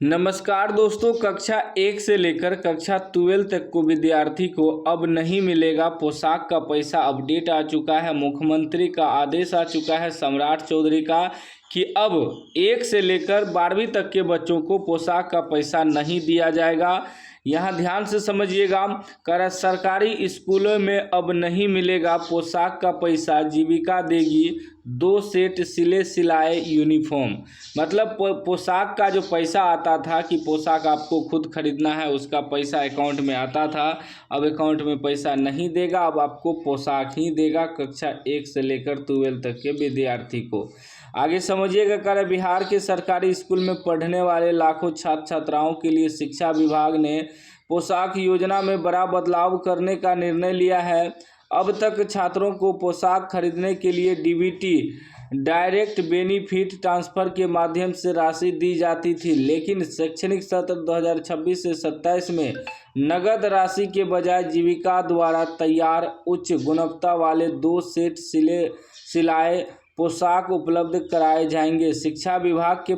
नमस्कार दोस्तों, कक्षा 1 से लेकर कक्षा 12 तक को विद्यार्थी को अब नहीं मिलेगा पोशाक का पैसा। अपडेट आ चुका है, मुख्यमंत्री का आदेश आ चुका है सम्राट चौधरी का कि अब 1 से लेकर 12वीं तक के बच्चों को पोशाक का पैसा नहीं दिया जाएगा। यहाँ ध्यान से समझिएगा, कह रहा सरकारी स्कूलों में अब नहीं मिलेगा पोशाक का पैसा, जीविका देगी 2 सेट सिले सिलाए यूनिफॉर्म। मतलब पोशाक का जो पैसा आता था कि पोशाक आपको खुद खरीदना है, उसका पैसा अकाउंट में आता था। अब अकाउंट में पैसा नहीं देगा, अब आपको पोशाक ही देगा कक्षा 1 से लेकर 12 तक के विद्यार्थी को। आगे समझिएगा, कह रहे बिहार के सरकारी स्कूल में पढ़ने वाले लाखों छात्र छात्राओं के लिए शिक्षा विभाग ने पोशाक योजना में बड़ा बदलाव करने का निर्णय लिया है। अब तक छात्रों को पोशाक खरीदने के लिए डीबीटी डायरेक्ट बेनिफिट ट्रांसफ़र के माध्यम से राशि दी जाती थी, लेकिन शैक्षणिक सत्र 2026 से 27 में नगद राशि के बजाय जीविका द्वारा तैयार उच्च गुणवत्ता वाले 2 सेट सिलाए पोशाक उपलब्ध कराए जाएंगे। शिक्षा विभाग के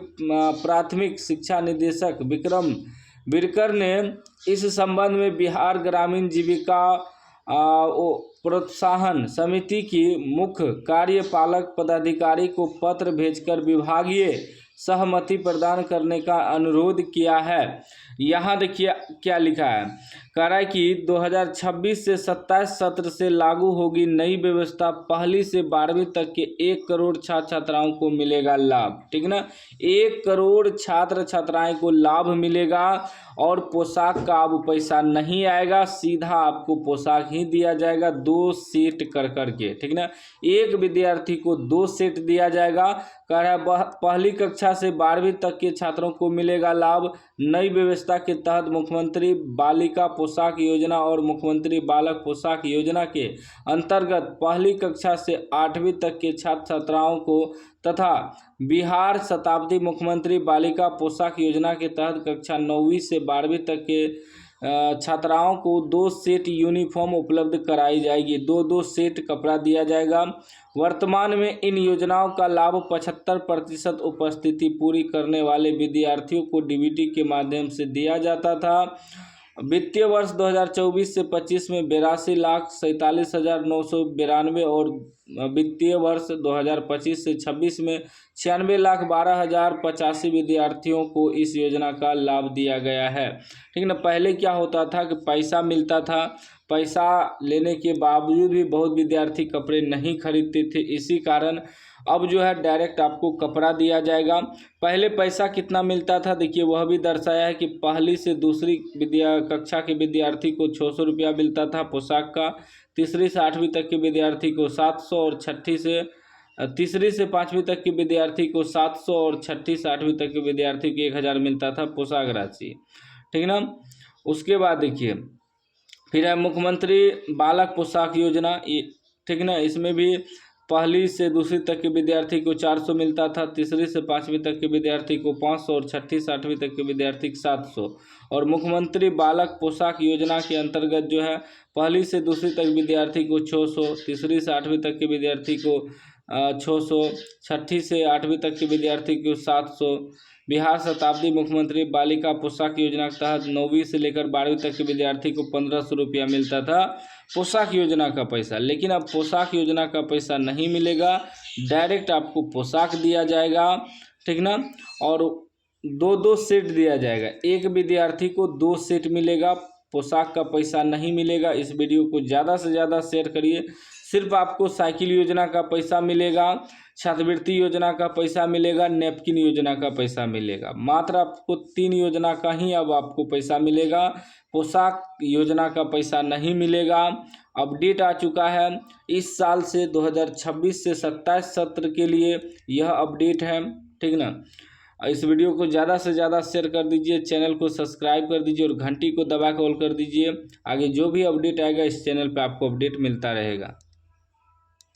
प्राथमिक शिक्षा निदेशक विक्रम बिरकर ने इस संबंध में बिहार ग्रामीण जीविका प्रोत्साहन समिति की मुख्य कार्यपालक पदाधिकारी को पत्र भेजकर विभागीय सहमति प्रदान करने का अनुरोध किया है। यहाँ देखिए क्या लिखा है, कह रहा है कि 2026 से 27 सत्र से लागू होगी नई व्यवस्था। पहली से 12वीं तक के 1 करोड़ छात्र छात्राओं को मिलेगा लाभ। ठीक ना, 1 करोड़ छात्र छात्राएं को लाभ मिलेगा और पोशाक का अब पैसा नहीं आएगा, सीधा आपको पोशाक ही दिया जाएगा 2 सेट कर के। ठीक ना, एक विद्यार्थी को 2 सेट दिया जाएगा। कह रहा है पहली कक्षा से 12वीं तक के छात्रों को मिलेगा लाभ। नई व्यवस्था के तहत मुख्यमंत्री बालिका पोशाक योजना और मुख्यमंत्री बालक पोशाक योजना के अंतर्गत पहली कक्षा से 8वीं तक के छात्र छात्राओं को तथा बिहार शताब्दी मुख्यमंत्री बालिका पोशाक योजना के तहत कक्षा 9वीं से 12वीं तक के छात्राओं को 2 सेट यूनिफॉर्म उपलब्ध कराई जाएगी। 2 सेट कपड़ा दिया जाएगा। वर्तमान में इन योजनाओं का लाभ 75% उपस्थिति पूरी करने वाले विद्यार्थियों को डीबीटी के माध्यम से दिया जाता था। वित्तीय वर्ष 2024 से 25 में 82,47,992 और वित्तीय वर्ष 2025 से 26 में 96,12,085 विद्यार्थियों को इस योजना का लाभ दिया गया है। ठीक ना, पहले क्या होता था कि पैसा मिलता था, पैसा लेने के बावजूद भी बहुत विद्यार्थी कपड़े नहीं खरीदते थे। इसी कारण अब जो है डायरेक्ट आपको कपड़ा दिया जाएगा। पहले पैसा कितना मिलता था देखिए, वह भी दर्शाया है कि पहली से दूसरी कक्षा के विद्यार्थी को 600 रुपया मिलता था पोशाक का, तीसरी से 8वीं तक के विद्यार्थी को 700 और तीसरी से 5वीं तक के विद्यार्थी को 700 और छठी से 8वीं तक के विद्यार्थी को 1000 मिलता था पोशाक राशि। ठीक ना, उसके बाद देखिए फिर है मुख्यमंत्री बालक पोशाक योजना। ठीक ना, इसमें भी पहली से दूसरी तक के विद्यार्थी को 400 मिलता था, तीसरी से 5वीं तक के विद्यार्थी को 500 और छठी से 8वीं तक के विद्यार्थी को 700। और मुख्यमंत्री बालक पोशाक योजना के अंतर्गत जो है पहली से दूसरी तक विद्यार्थी को 600, तीसरी से 8वीं तक के विद्यार्थी को 600, छठी से 8वीं तक के विद्यार्थी को 700। बिहार शताब्दी मुख्यमंत्री बालिका पोशाक योजना के तहत 9वीं से लेकर 12वीं तक के विद्यार्थी को 1500 रुपया मिलता था पोशाक योजना का पैसा। लेकिन अब पोशाक योजना का पैसा नहीं मिलेगा, डायरेक्ट आपको पोशाक दिया जाएगा। ठीक ना, और 2 सेट दिया जाएगा, एक विद्यार्थी को 2 सेट मिलेगा, पोशाक का पैसा नहीं मिलेगा। इस वीडियो को ज़्यादा से ज़्यादा शेयर करिए। सिर्फ आपको साइकिल योजना का पैसा मिलेगा, छात्रवृत्ति योजना का पैसा मिलेगा, नैपकिन योजना का पैसा मिलेगा। मात्र आपको 3 योजना का ही अब आपको पैसा मिलेगा, पोशाक योजना का पैसा नहीं मिलेगा। अपडेट आ चुका है इस साल से 2026 से 27 सत्र के लिए यह अपडेट है। ठीक ना, इस वीडियो को ज़्यादा से ज़्यादा शेयर कर दीजिए, चैनल को सब्सक्राइब कर दीजिए और घंटी को दबा कर ऑल कर दीजिए। आगे जो भी अपडेट आएगा इस चैनल पे आपको अपडेट मिलता रहेगा।